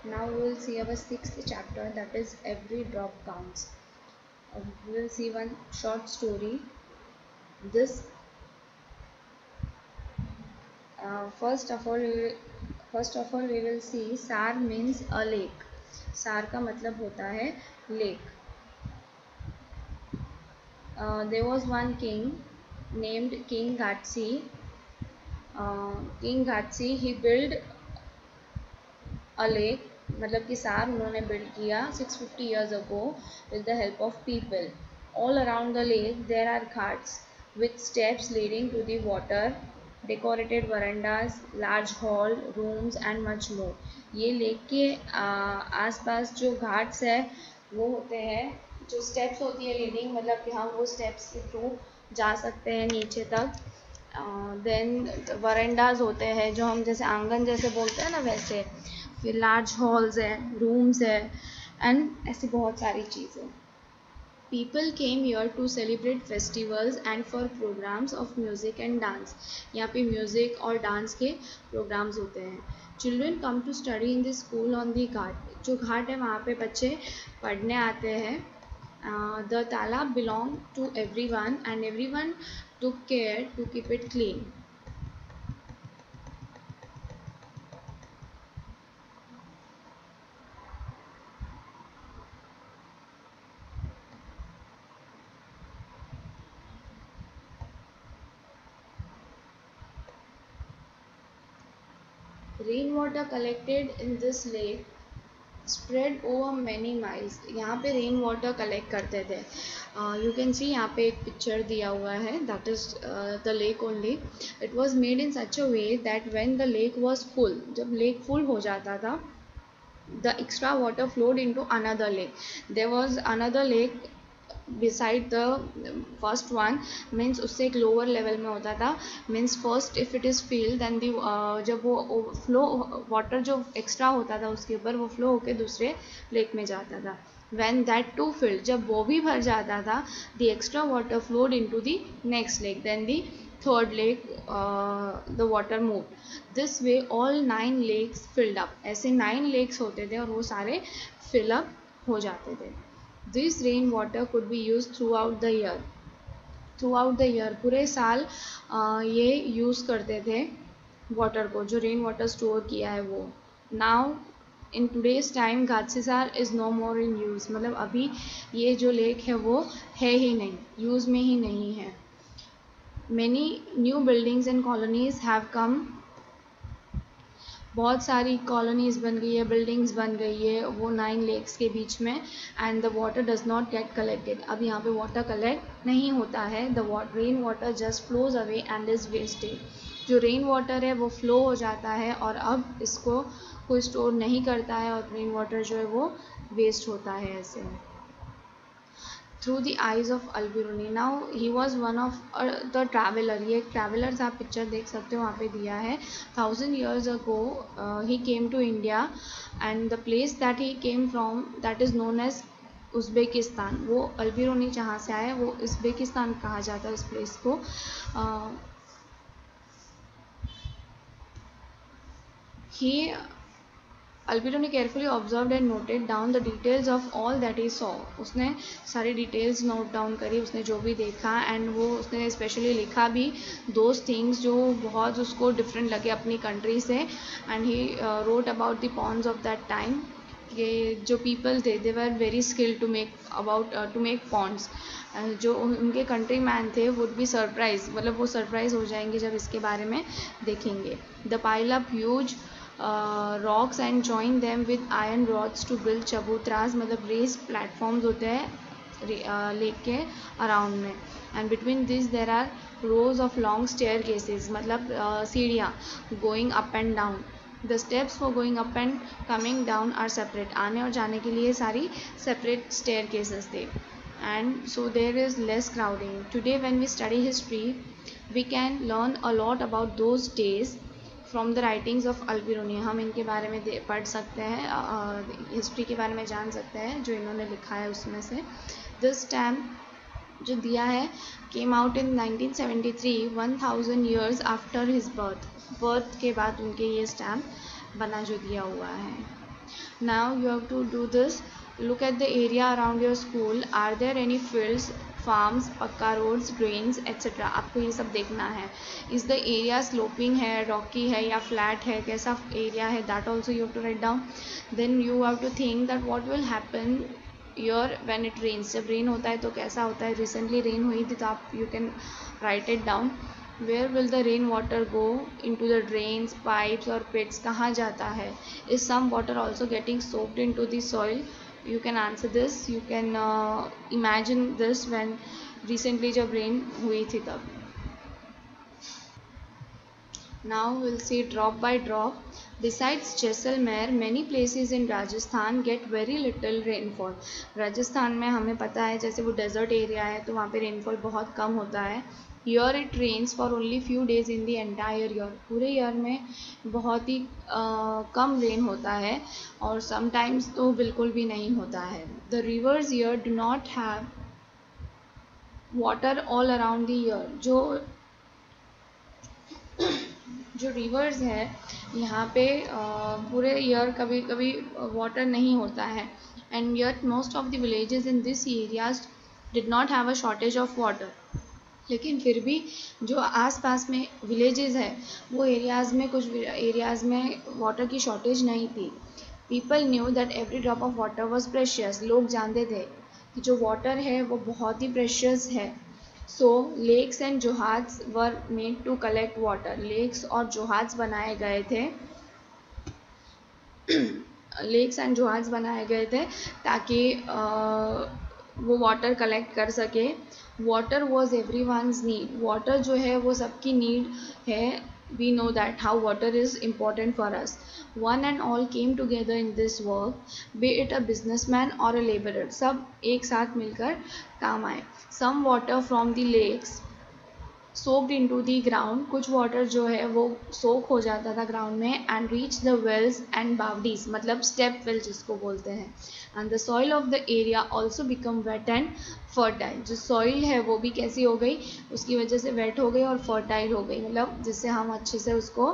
Now we will see our sixth chapter, that is Every Drop Counts. We will see one short story. This first of all we will see Sar means a lake. Sar का मतलब होता है lake. There was one king named King Gatsi. King Gatsi he built a lake, मतलब कि सार उन्होंने build किया 650 years ago with the help of people. All around the lake there are ghats with steps leading to the water, decorated verandas, large hall, rooms and much more. ये lake के आसपास जो घाट्स है वो होते हैं, जो स्टेप्स होती है लीडिंग, मतलब कि हम वो स्टेप्स के थ्रू जा सकते हैं नीचे तक. देन वरेंडाज होते हैं जो हम जैसे आंगन जैसे बोलते हैं ना वैसे, फिर लार्ज हॉल्स है, रूम्स है एंड ऐसी बहुत सारी चीज़ें. People came here to celebrate festivals and for programs of music and dance. यहाँ पे म्यूज़िक और डांस के प्रोग्राम्स होते हैं. Children come to study in the school on the ghat. जो घाट है वहाँ पे बच्चे पढ़ने आते हैं. The talab belong to every one and every one took care to keep it clean. Rainwater collected in this lake spread over many miles. यहाँ पे रेन वाटर कलेक्ट करते थे. यू कैन सी यहाँ पे एक पिक्चर दिया हुआ है, that is the lake only. It was made in such a way that when the lake was full, जब लेक फुल हो जाता था, the extra water flowed into another lake. There was another lake beside the first one, means उससे एक lower level में होता था. means first if it is filled then the जब वो flow water जो extra होता था उसके ऊपर वो flow होके दूसरे lake में जाता था. when that too filled, जब वो भी भर जाता था, the extra water flowed into the next lake. then the third lake the water moved. this way all 9 lakes filled up. ऐसे 9 lakes होते थे और वो सारे fill up हो जाते थे. This rain water could be used throughout the year. Throughout the year, पूरे साल ये यूज़ करते थे वाटर को, जो रेन वाटर स्टोर किया है वो. Now in today's time Ghatsisar is no more in use. मतलब अभी ये जो लेक है वो है ही नहीं, यूज़ में ही नहीं है. Many new buildings and colonies have come. बहुत सारी कॉलोनीज़ बन गई है, बिल्डिंग्स बन गई है वो 9 लेक्स के बीच में. And the water does not get collected. अब यहाँ पे वाटर कलेक्ट नहीं होता है. The rain water just flows away and is wasted. जो रेन वाटर है वो फ्लो हो जाता है और अब इसको कोई स्टोर नहीं करता है और रेन वाटर जो है वो वेस्ट होता है ऐसे. Through the eyes of Alberuni. Now he was one of the traveller. ये एक ट्रैवलर था, आप पिक्चर देख सकते हो वहाँ पे दिया है. 1000 years ago he came to India and the place that he came from that is known as Uzbekistan. वो अल्बिरूनी जहाँ से आया वो उज़्बेकिस्तान कहा जाता है इस प्लेस को. He Alberuni carefully observed and noted down the details of all that he saw. उसने सारी डिटेल्स नोट डाउन करी, उसने जो भी देखा, एंड वो उसने स्पेशली लिखा भी दोज थिंग्स जो बहुत उसको डिफरेंट लगे अपनी कंट्री से. And he wrote about the ponds of that time. ये जो पीपल थे they were very skilled to make ponds. जो उनके कंट्री मैन थे वुड बी सरप्राइज, मतलब वो सरप्राइज हो जाएंगे जब इसके बारे में देखेंगे. They pile up huge rocks and join them with iron rods to build chabutras. मतलब रेस प्लेटफॉर्म्स होते हैं लेक के अराउंड में. And between this there are rows of long staircases, मतलब सीढ़ियाँ going up and down. The steps for going up and coming down are separate. आने और जाने के लिए सारी सेपरेट स्टेयर केसेस थे. And so there is less crowding. Today when we study history we can learn a lot about those days from the writings of Alberuni. हम इनके बारे में पढ़ सकते हैं, हिस्ट्री के बारे में जान सकते हैं जो इन्होंने लिखा है उसमें से. दिस स्टैम्प जो दिया है came out in 1973, 1000 years after his birth. Birth के बाद उनके ये स्टैम्प बना जो दिया हुआ है. Now you have to do this. Look at the area around your school. Are there any fields, farms, पक्का roads, drains, etc. आपको ये सब देखना है. Is the area sloping है, rocky है या flat है, कैसा area है, that also you have to write down. Then you have to think that what will happen here when it rains. जब rain होता है तो कैसा होता है. Recently rain हुई थी तो आप you can write it down. Where will the rain water go? Into the drains, pipes or pits. कहाँ जाता है? Is some water also getting soaked into the soil? You can answer this. You can imagine this when recently जब rain हुई थी तब. Now we'll see drop by drop. Besides Jaisalmer, many places in Rajasthan get very little rainfall. Rajasthan में हमें पता है जैसे वो desert area है तो वहाँ पे rainfall बहुत कम होता है. Here it rains for only few days in the entire year. पूरे year में बहुत ही कम rain होता है और sometimes तो बिल्कुल भी नहीं होता है. The rivers here do not have water all around the year. जो रिवर्स है यहाँ पे पूरे ईयर कभी कभी वाटर नहीं होता है. And yet most of the villages in this areas did not have a shortage of water. लेकिन फिर भी जो आसपास में विलेजेस है वो एरियाज़ में कुछ एरियाज़ में वाटर की शॉर्टेज नहीं थी. People knew that every drop of water was precious. लोग जानते थे कि जो वाटर है वो बहुत ही प्रेशियस है. सो लेक्स एंड जोहाज were made to collect water. Lakes और जोहाज बनाए गए थे लेक्स एंड जोहाज बनाए गए थे ताकि वो वाटर कलेक्ट कर सके. Water was every one's need. Water जो है वो सबकी नीड है. we know that how water is important for us. One and all came together in this work, be it a businessman or a laborer. सब एक साथ मिलकर काम आए. Some water from the lakes soaked into the ground. कुछ water जो है वो सोक हो जाता था ग्राउंड में. And reach the wells and bawdis मतलब स्टेप वेल जिसको बोलते हैं. And the soil of the area also become wet and fertile. जो सॉइल है वो भी कैसी हो गई, उसकी वजह से वेट हो गई और फर्टाइल हो गई, मतलब जिससे हम अच्छे से उसको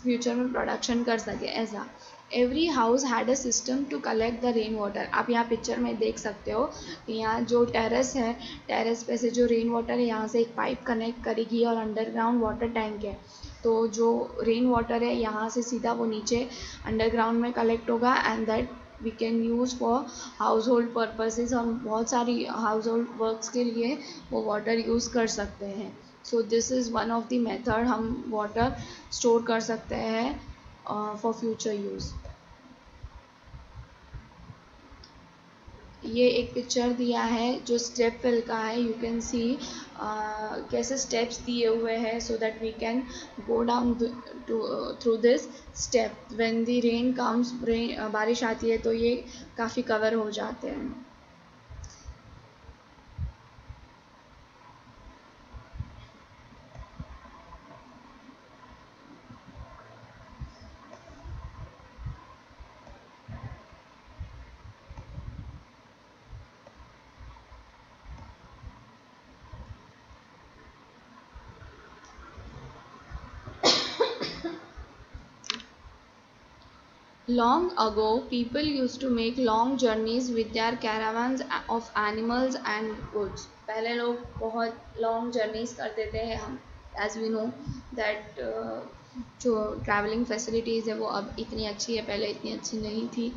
फ्यूचर में प्रोडक्शन कर सके. ऐसा every house had a system to collect the rain water. आप यहाँ पिक्चर में देख सकते हो कि यहाँ जो टेरेस है, टेरेस पे से जो रेन वाटर है यहाँ से एक पाइप कनेक्ट करेगी और अंडरग्राउंड वाटर टैंक है. तो जो रेन वाटर है यहाँ से सीधा वो नीचे अंडरग्राउंड में कलेक्ट होगा. And that we can use for household purposes. हम बहुत सारी हाउस होल्ड वर्क्स के लिए वो वाटर यूज़ कर सकते हैं. So this is one of the method हम वाटर स्टोर कर सकते हैं फॉर फ्यूचर यूज़. ये एक पिक्चर दिया है जो स्टेप वेल का है. यू कैन सी कैसे स्टेप्स दिए हुए हैं so that we can go down through this step. When the rain comes, बारिश आती है तो ये काफ़ी कवर हो जाते हैं. Long ago, people used to make long journeys with their caravans of animals and goods. पहले लोग बहुत long journeys करते थे. हम as we know that जो traveling facilities है वो अब इतनी अच्छी है, पहले इतनी अच्छी नहीं थी.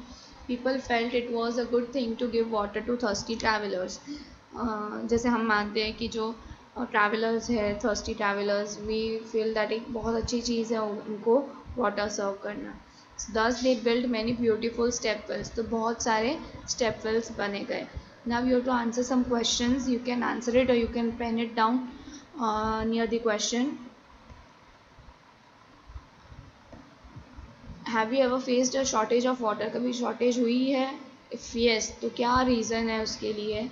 People felt it was a good thing to give water to thirsty travelers. जैसे हम मानते हैं कि जो ट्रैवलर्स है, thirsty travelers, we feel that एक बहुत अच्छी चीज़ है उनको वाटर सर्व करना. Thus they built many beautiful step wells. तो बहुत सारे step wells बने गए. Now you have to answer some questions. You can answer it or you can pen it down near the question. Have you ever faced a shortage of water? कभी shortage हुई है? If yes, तो क्या reason है उसके लिए?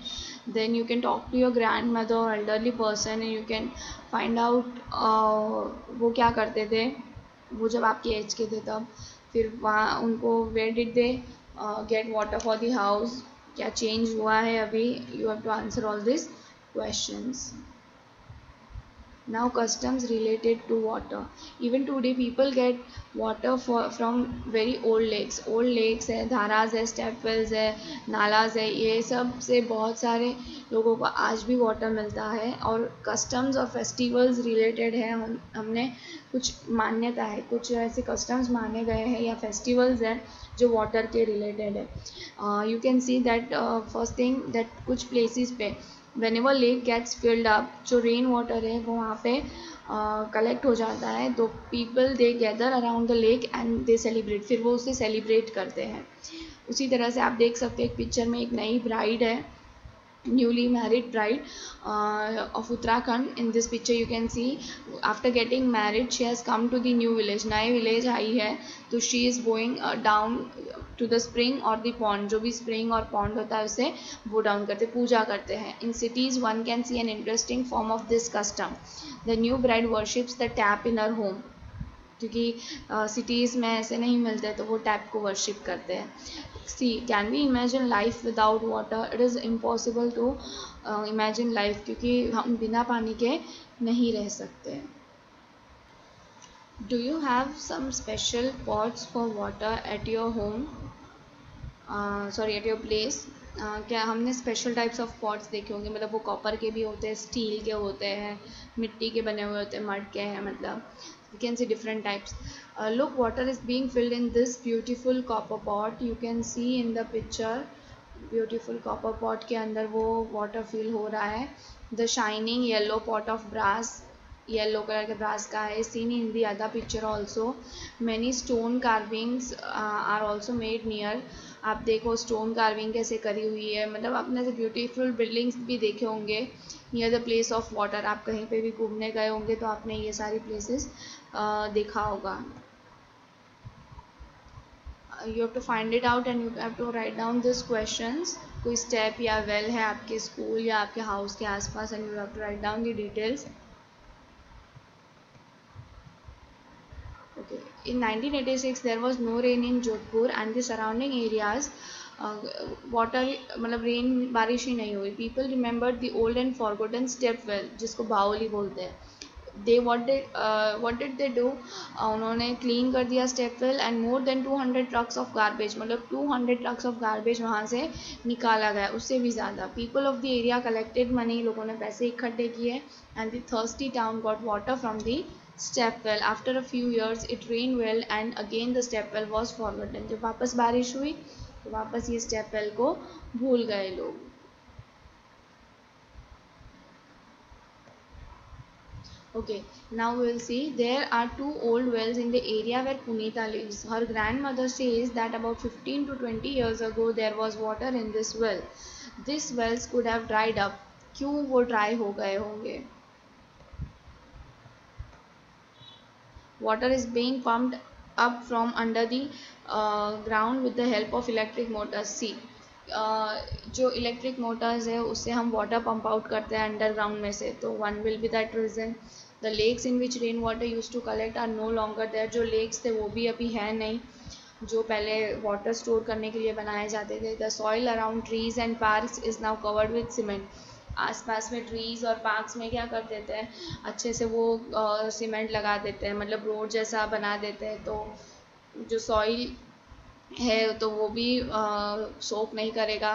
Then you can talk to your grandmother or elderly person and you can find out वो क्या करते थे वो जब आपकी एज के थे तब. फिर वहाँ उनको where did they get water for the house, क्या चेंज हुआ है अभी. You have to answer all this questions. Now customs related to water. Even today people get water from very old lakes. Old lakes है, धाराज है, step Wales है, नालाज है, ये सब से बहुत सारे लोगों को आज भी वाटर मिलता है. और कस्टम्स और फेस्टिवल्स रिलेटेड है. हमने कुछ मान्यता है, कुछ ऐसे कस्टम्स माने गए हैं या फेस्टिवल्स हैं जो वाटर के रिलेटेड है. You can see that first thing that कुछ प्लेसेस पे whenever lake gets filled up, जो रेन वाटर है वो वहाँ पे कलेक्ट हो जाता है, तो people they gather around the lake and they celebrate. फिर वो उसे सेलिब्रेट करते हैं. उसी तरह से आप देख सकते हैं एक पिक्चर में एक नई ब्राइड है, newly married bride of Uttarakhand. In this picture you can see after getting married she has come to the new village. नए village आई है तो she is going down to the spring or the pond. जो भी spring और pond होता है उसे वो down करते, पूजा करते हैं. In cities one can see an interesting form of this custom. The new bride worships the tap in her home. क्योंकि सिटीज़ में ऐसे नहीं मिलते तो वो टैप को वर्शिप करते हैं. See can we imagine life without water? It is impossible to imagine life, क्योंकि हम बिना पानी के नहीं रह सकते. Do you have some special pots for water at your home, sorry at your place? क्या हमने स्पेशल टाइप्स ऑफ पॉट्स देखे होंगे, मतलब वो कॉपर के भी होते हैं, स्टील के होते हैं, मिट्टी के बने हुए होते हैं, मड के हैं, मतलब you can see different types. Look, water is being filled in this beautiful copper pot. You can see in the picture beautiful copper pot के अंदर वो water fill हो रहा है. The shining yellow pot of brass, yellow colour के brass का है. seen in the other picture also. Many stone carvings are also made near. आप देखो स्टोन कार्विंग कैसे करी हुई है, मतलब आपने से ब्यूटीफुल बिल्डिंग्स भी देखे होंगे near the place of water. आप कहीं पे भी घूमने गए होंगे तो आपने ये सारी प्लेसेस देखा होगा. You have to find it out and you have to write down this questions. कोई स्टेप या वेल है आपके स्कूल या आपके हाउस के आसपास and you have to write down the details. Okay. In 1986 there was no rain in Jodhpur and the surrounding areas. Water मतलब rain बारिश ही नहीं हुई. People remembered the old and forgotten step well, जिसको बाउली बोलते हैं. दे व्हाट डिड दे डू, उन्होंने clean कर दिया step well and more than 200 trucks of garbage, मतलब 200 ट्रक्स ऑफ गार्बेज वहाँ से निकाला गया, उससे भी ज़्यादा. People of the area collected money, लोगों ने पैसे इकट्ठे किए. And the thirsty town got water from the step well. After a few years it rained well and again the step well was forgotten. जब वापस बारिश हुई तो वापस ये step well को भूल गए लोग. Okay, now we will see there are two old wells in the area where Punita lives. Her grandmother says that about 15 to 20 years ago there was water in this well. These wells could have dried up. क्यों वो dry हो गए होंगे? Water is being pumped up from under the ground with the help of electric motors. See, जो electric Motors है उससे हम water pump out करते हैं अंडरग्राउंड में से. तो one will be that reason. The lakes in which rain water used to collect are no longer there. जो लेक्स थे वो भी अभी है नहीं, जो पहले वाटर स्टोर करने के लिए बनाए जाते थे. The soil around trees and parks is now covered with cement. आसपास में ट्रीज़ और पार्क्स में क्या कर देते हैं, अच्छे से वो सीमेंट लगा देते हैं, मतलब रोड जैसा बना देते हैं. तो जो सॉइल है तो वो भी सोक नहीं करेगा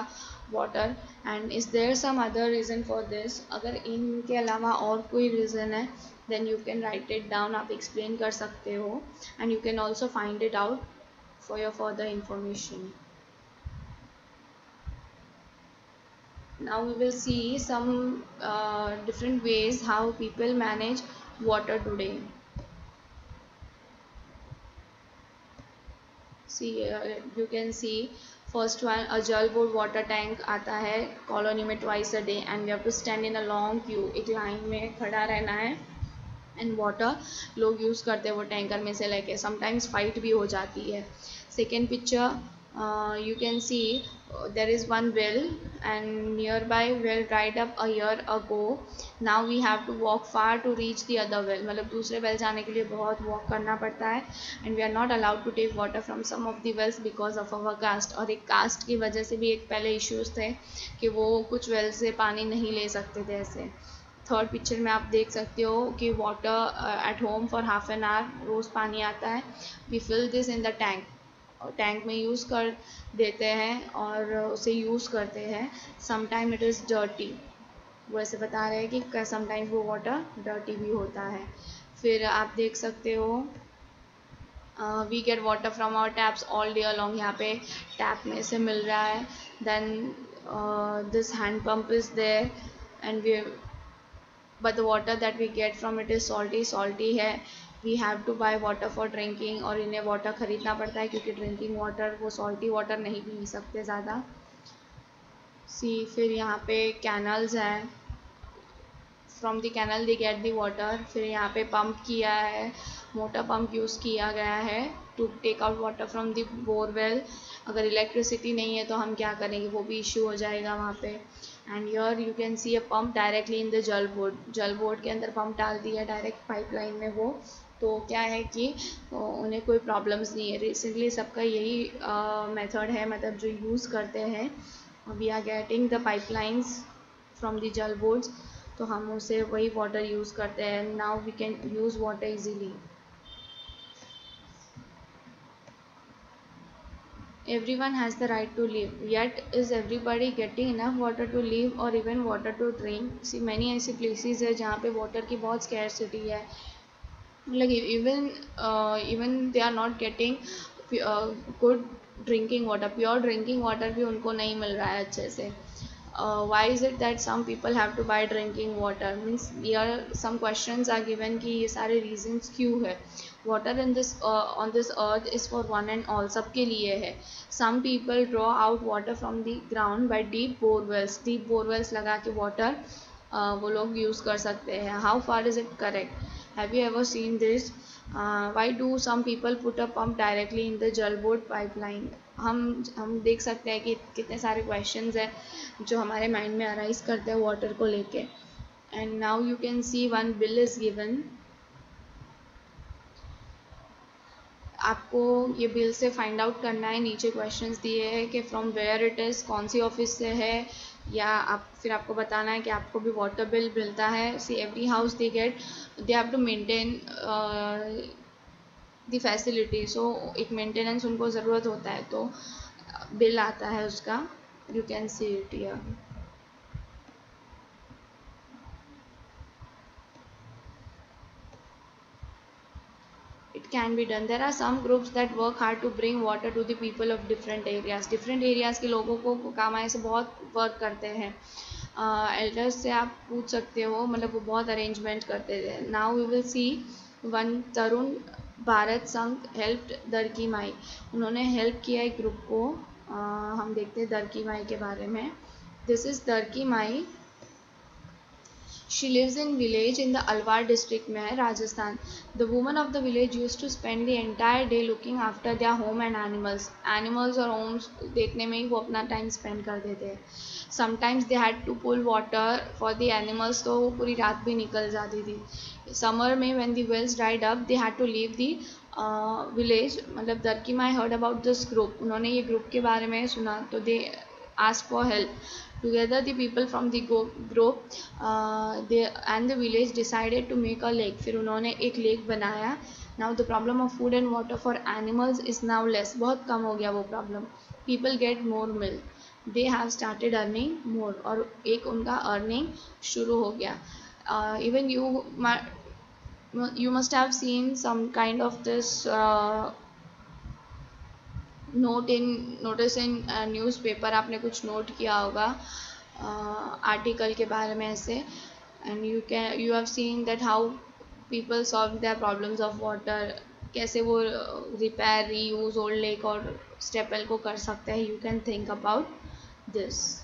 water. And is there some other reason for this? अगर इनके अलावा और कोई रीज़न है then you can write it down. आप एक्सप्लेन कर सकते हो and you can also find it out for your further information. Now we will see some different ways how people manage water today. See, you can see first one, a jal board water tank आता है colony में twice a day and we have to stand in a long queue. एक line में खड़ा रहना है and water लोग use करते हैं वो टैंकर में से लेके. समटाइम्स फाइट भी हो जाती है. Second picture, you can see there is one well and nearby well dried up a year ago. Now we have to walk far to reach the other well. मतलब दूसरे well जाने के लिए बहुत walk करना पड़ता है. and we are not allowed to take water from some of the wells because of our caste. और एक caste की वजह से भी एक पहले issues थे कि वो कुछ well से पानी नहीं ले सकते थे ऐसे. थर्ड पिक्चर में आप देख सकते हो कि water at home for half an hour रोज़ पानी आता है, we fill this in the tank, tank में यूज़ कर देते हैं और उसे यूज़ करते हैं। समटाइम इट इज़ डर्टी, वो ऐसे बता रहे हैं कि समटाइम्स वो वाटर डर्टी भी होता है। फिर आप देख सकते हो we get water from our taps all day along, यहाँ पे टैप में से मिल रहा है। Then this hand pump is there and we but the water that we get from it is salty है। we have to buy water for drinking, और इन्हें वाटर ख़रीदना पड़ता है क्योंकि ड्रिंकिंग वाटर वो सॉल्टी वाटर नहीं पी सकते ज़्यादा। फिर यहाँ पे कैनल्स हैं, from the canal they get the water. फिर यहाँ पे पंप किया है, मोटर पंप यूज़ किया गया है to take out water from the borewell. अगर इलेक्ट्रिसिटी नहीं है तो हम क्या करेंगे, वो भी इशू हो जाएगा वहाँ पे। And here you can see a pump directly in the जल बोर्ड, जल बोर्ड के अंदर पंप डाल दिया डायरेक्ट पाइपलाइन में वो। तो क्या है कि उन्हें कोई प्रॉब्लम्स नहीं है। रिसेंटली सबका यही मेथड है, मतलब जो यूज़ करते हैं। We are getting the pipelines from the Jal boards, तो हम उसे वही वाटर यूज़ करते हैं। Now we can use water easily. Everyone has the right to live, yet is everybody getting enough water to live or even water to drink? See, many ऐसी places है जहाँ पे water की बहुत scarcity है, like even they are not getting good drinking water, pure drinking water भी उनको नहीं मिल रहा है अच्छे से। why is it that some people have to buy drinking water? Means here some questions are given कि ये सारे reasons क्यों है। water in this on this earth is for one and all, सबके लिए है। some people draw out water from the ground by deep borewells लगा के water वो लोग यूज़ कर सकते हैं। how far is it correct? have you ever seen this? why do some people put a pump directly in the jal board pipeline? हम देख सकते हैं कि कितने सारे क्वेश्चंस हैं जो हमारे माइंड में अराइज करते हैं वाटर को लेके। And now you can see one bill is given, आपको ये बिल से फाइंड आउट करना है। नीचे क्वेश्चंस दिए हैं कि फ्रॉम वेयर इट इज़, कौन सी ऑफिस से है, या फिर आपको बताना है कि आपको भी वाटर बिल मिलता है। See every house they get, they have to maintain the facility, so एक मेंटेनेंस उनको ज़रूरत होता है, तो बिल आता है उसका। You can see it here. It can be done. There are some groups that work hard to bring water to the people of different areas. Different areas के लोगों को काम आए से बहुत वर्क करते हैं। एल्डर्स से आप पूछ सकते हो, मतलब वो बहुत अरेंजमेंट करते थे। Now we will see one Tarun Bharat Sangh helped दरकी माई, उन्होंने हेल्प किया एक ग्रुप को। हम देखते हैं दरकी माई के बारे में। This is दरकी my, she lives in village in the Alwar district में है, Rajasthan. The women of the village used to spend the entire day looking after their home and animals. Animals और homes देखने में ही वो अपना टाइम स्पेंड कर देते हैं। Sometimes they had to pull water for the animals, तो वो पूरी रात भी निकल जाती थी। Summer में when the wells dried up, they had to leave the village। मतलब दरकी माई heard about this group, उन्होंने ये ग्रुप के बारे में सुना, तो they asked for help. Together the people from the group and the village decided to make a lake. फिर उन्होंने एक लेक बनाया। Now the problem of food and water for animals is now less, बहुत कम हो गया वो problem. People get more milk, they have started earning more, और एक उनका अर्निंग शुरू हो गया। Even you must have seen some kind of this notice in newspaper, आपने कुछ नोट किया होगा आर्टिकल के बारे में ऐसे। And you have seen that how people solve their problems of water, कैसे वो repair reuse old lake or staple को कर सकते हैं। You can think about this.